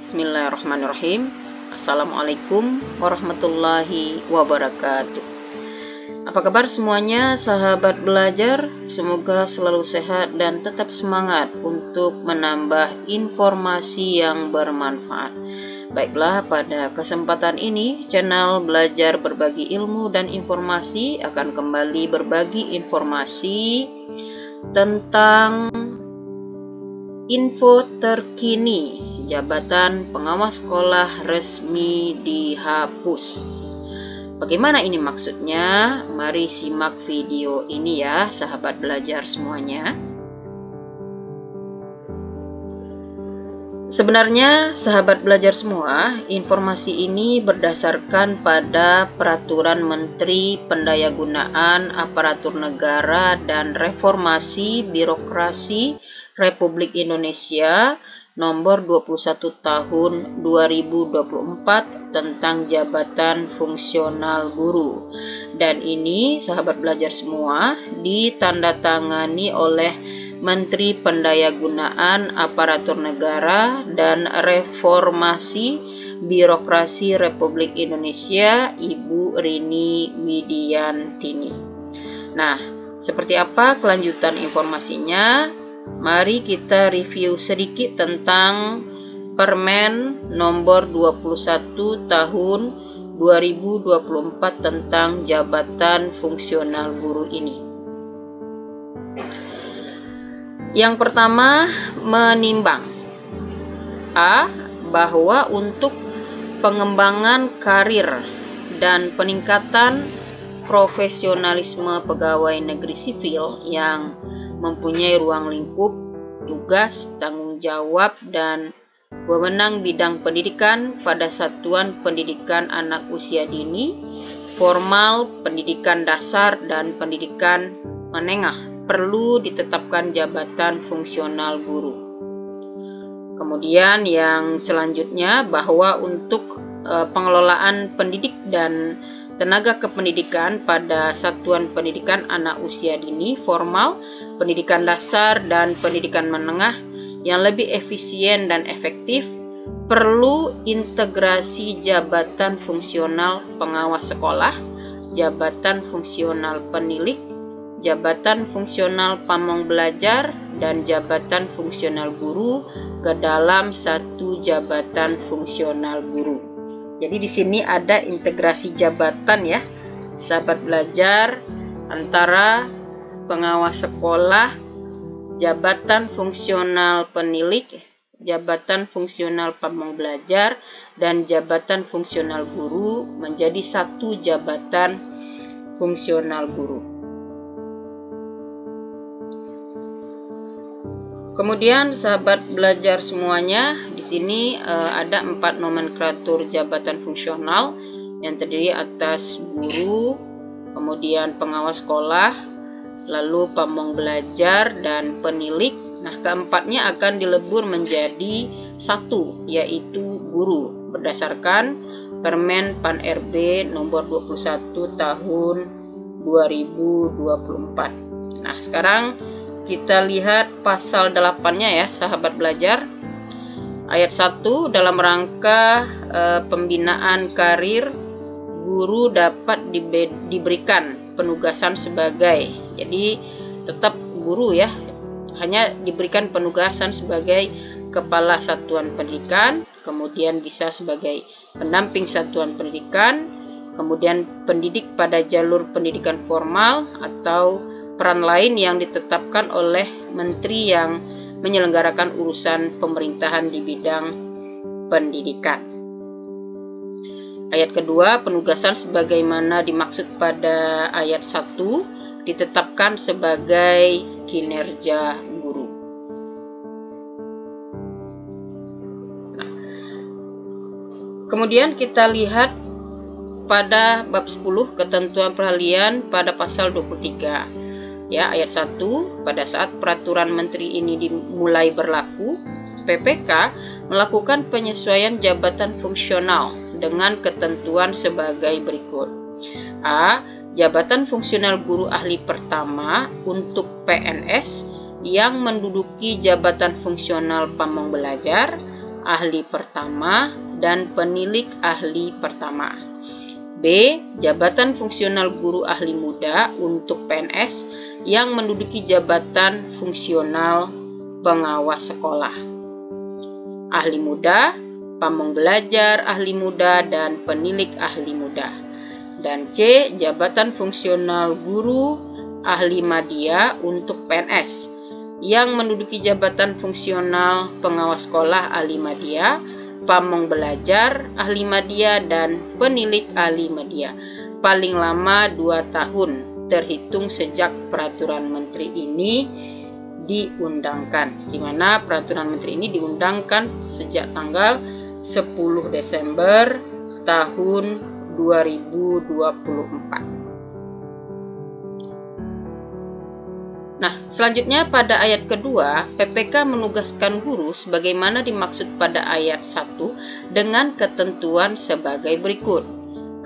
Bismillahirrahmanirrahim. Assalamualaikum warahmatullahi wabarakatuh. Apa kabar semuanya sahabat belajar? Semoga selalu sehat dan tetap semangat untuk menambah informasi yang bermanfaat. Baiklah, pada kesempatan ini channel Belajar Berbagi Ilmu dan Informasi akan kembali berbagi informasi tentang info terkini. Jabatan pengawas sekolah resmi dihapus. Bagaimana ini maksudnya? Mari simak video ini ya, sahabat belajar semuanya. Sebenarnya, sahabat belajar semua, informasi ini berdasarkan pada Peraturan Menteri Pendayagunaan Aparatur Negara dan Reformasi Birokrasi Republik Indonesia Nomor 21 Tahun 2024 tentang jabatan fungsional guru. Dan ini sahabat belajar semua ditandatangani oleh Menteri Pendayagunaan Aparatur Negara dan Reformasi Birokrasi Republik Indonesia, Ibu Rini Widiantini. Nah, seperti apa kelanjutan informasinya? Mari kita review sedikit tentang Permen nomor 21 tahun 2024 tentang jabatan fungsional guru ini. Yang pertama, menimbang A. Bahwa untuk pengembangan karir dan peningkatan profesionalisme pegawai negeri sipil yang mempunyai ruang lingkup, tugas, tanggung jawab, dan wewenang bidang pendidikan pada satuan pendidikan anak usia dini, formal, pendidikan dasar, dan pendidikan menengah, perlu ditetapkan jabatan fungsional guru. Kemudian yang selanjutnya, bahwa untuk pengelolaan pendidik dan tenaga kependidikan pada satuan pendidikan anak usia dini, formal, pendidikan dasar, dan pendidikan menengah yang lebih efisien dan efektif, perlu integrasi jabatan fungsional pengawas sekolah, jabatan fungsional penilik, jabatan fungsional pamong belajar, dan jabatan fungsional guru ke dalam satu jabatan fungsional guru. Jadi di sini ada integrasi jabatan ya, sahabat belajar, antara pengawas sekolah, jabatan fungsional penilik, jabatan fungsional pamong belajar, dan jabatan fungsional guru menjadi satu jabatan fungsional guru. Kemudian sahabat belajar semuanya, di sini ada 4 nomenklatur jabatan fungsional yang terdiri atas guru, kemudian pengawas sekolah, lalu pamong belajar, dan penilik. Nah, keempatnya akan dilebur menjadi satu, yaitu guru, berdasarkan Permen Pan RB nomor 21 tahun 2024. Nah, sekarang kita lihat pasal 8-nya ya, sahabat belajar. Ayat 1, dalam rangka pembinaan karir, guru dapat diberikan penugasan sebagai, jadi tetap guru ya, hanya diberikan penugasan sebagai kepala satuan pendidikan, kemudian bisa sebagai pendamping satuan pendidikan, kemudian pendidik pada jalur pendidikan formal, atau peran lain yang ditetapkan oleh menteri yang menyelenggarakan urusan pemerintahan di bidang pendidikan. Ayat kedua, penugasan sebagaimana dimaksud pada ayat 1 ditetapkan sebagai kinerja guru. Nah, kemudian kita lihat pada bab 10 ketentuan peralihan pada pasal 23. Ya, ayat 1, pada saat peraturan menteri ini dimulai berlaku, PPK melakukan penyesuaian jabatan fungsional dengan ketentuan sebagai berikut. A. Jabatan fungsional guru ahli pertama untuk PNS yang menduduki jabatan fungsional pamong belajar ahli pertama, dan penilik ahli pertama. B. Jabatan fungsional guru ahli muda untuk PNS yang menduduki jabatan fungsional pengawas sekolah. Ahli muda, pamong belajar ahli muda, dan penilik ahli muda. Dan C. Jabatan fungsional guru ahli madya untuk PNS yang menduduki jabatan fungsional pengawas sekolah ahli madya, pamong belajar ahli madya, dan penilik ahli madya. Paling lama 2 tahun terhitung sejak peraturan menteri ini diundangkan, di mana peraturan menteri ini diundangkan sejak tanggal 10 Desember tahun 2024. Nah, selanjutnya pada ayat kedua, PPK menugaskan guru sebagaimana dimaksud pada ayat 1 dengan ketentuan sebagai berikut.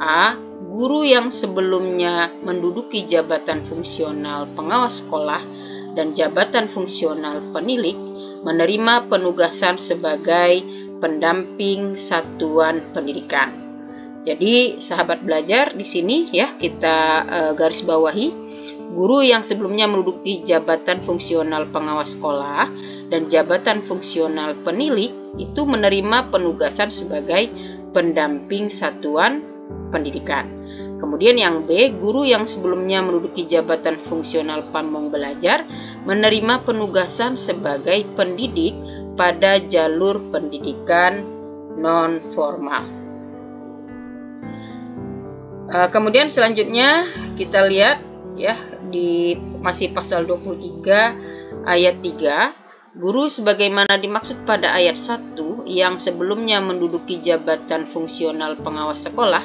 A. Guru yang sebelumnya menduduki jabatan fungsional pengawas sekolah dan jabatan fungsional penilik menerima penugasan sebagai pendamping satuan pendidikan. Jadi, sahabat belajar, di sini ya kita garis bawahi. Guru yang sebelumnya menduduki jabatan fungsional pengawas sekolah dan jabatan fungsional penilik itu menerima penugasan sebagai pendamping satuan pendidikan. Kemudian yang B, guru yang sebelumnya menduduki jabatan fungsional pamong belajar menerima penugasan sebagai pendidik pada jalur pendidikan non formal. Kemudian selanjutnya kita lihat ya di masih pasal 23 ayat 3, guru sebagaimana dimaksud pada ayat 1 yang sebelumnya menduduki jabatan fungsional pengawas sekolah,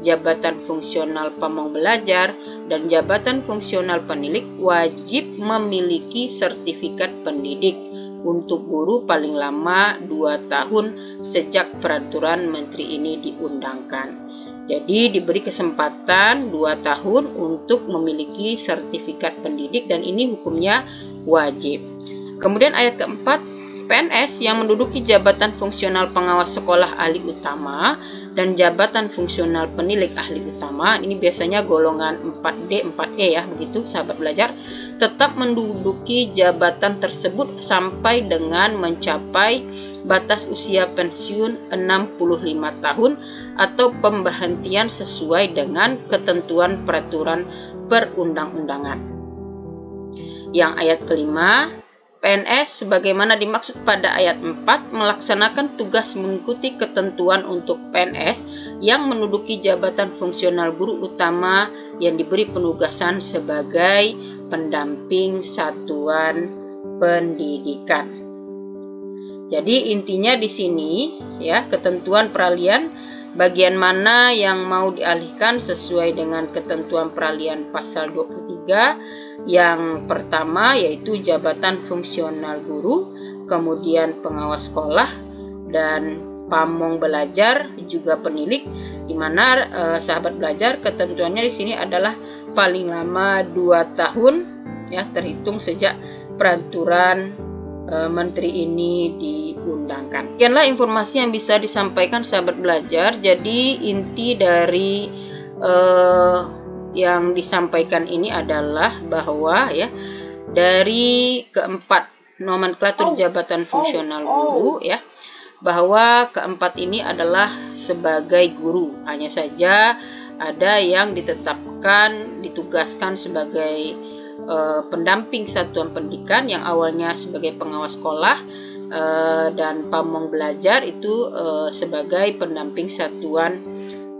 jabatan fungsional pamong belajar, dan jabatan fungsional penilik wajib memiliki sertifikat pendidik untuk guru paling lama 2 tahun sejak peraturan menteri ini diundangkan. Jadi diberi kesempatan 2 tahun untuk memiliki sertifikat pendidik dan ini hukumnya wajib. Kemudian ayat keempat, PNS yang menduduki jabatan fungsional pengawas sekolah ahli utama dan jabatan fungsional penilik ahli utama, ini biasanya golongan 4D, 4E ya, begitu sahabat belajar, tetap menduduki jabatan tersebut sampai dengan mencapai batas usia pensiun 65 tahun atau pemberhentian sesuai dengan ketentuan peraturan perundang-undangan. Yang ayat kelima, PNS sebagaimana dimaksud pada ayat 4 melaksanakan tugas mengikuti ketentuan untuk PNS yang menduduki jabatan fungsional guru utama yang diberi penugasan sebagai pendamping satuan pendidikan. Jadi intinya di sini ya, ketentuan peralihan bagian mana yang mau dialihkan sesuai dengan ketentuan peralihan pasal 23. Yang pertama yaitu jabatan fungsional guru, kemudian pengawas sekolah, dan pamong belajar juga penilik, di mana sahabat belajar ketentuannya di sini adalah paling lama 2 tahun ya terhitung sejak peraturan menteri ini diundangkan. Sekianlah informasi yang bisa disampaikan sahabat belajar. Jadi inti dari yang disampaikan ini adalah bahwa ya dari keempat nomenklatur jabatan fungsional guru ya, bahwa keempat ini adalah sebagai guru. Hanya saja ada yang ditetapkan, ditugaskan sebagai pendamping satuan pendidikan yang awalnya sebagai pengawas sekolah, dan pamong belajar itu sebagai pendamping satuan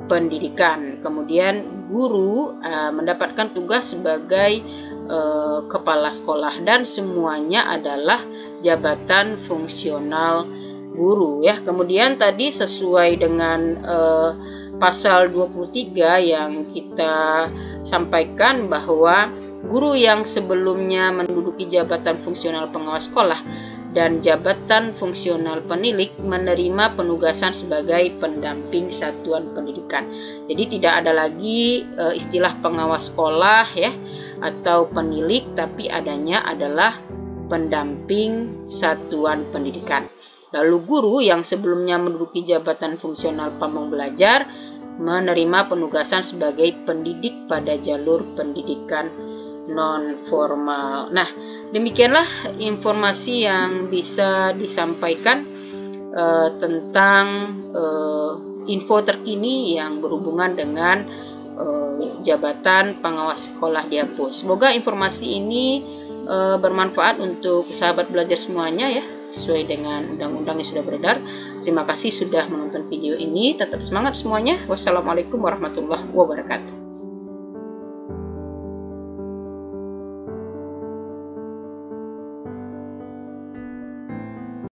pendidikan. Kemudian guru mendapatkan tugas sebagai kepala sekolah dan semuanya adalah jabatan fungsional guru ya. Kemudian tadi sesuai dengan pasal 23 yang kita sampaikan bahwa guru yang sebelumnya menduduki jabatan fungsional pengawas sekolah dan jabatan fungsional penilik menerima penugasan sebagai pendamping satuan pendidikan. Jadi tidak ada lagi istilah pengawas sekolah ya atau penilik, tapi adanya adalah pendamping satuan pendidikan. Lalu guru yang sebelumnya menduduki jabatan fungsional pamong belajar menerima penugasan sebagai pendidik pada jalur pendidikan non formal. Nah, demikianlah informasi yang bisa disampaikan tentang info terkini yang berhubungan dengan jabatan pengawas sekolah di Apus. Semoga informasi ini bermanfaat untuk sahabat belajar semuanya ya, sesuai dengan undang-undang yang sudah beredar. Terima kasih sudah menonton video ini. Tetap semangat semuanya. Wassalamualaikum warahmatullahi wabarakatuh.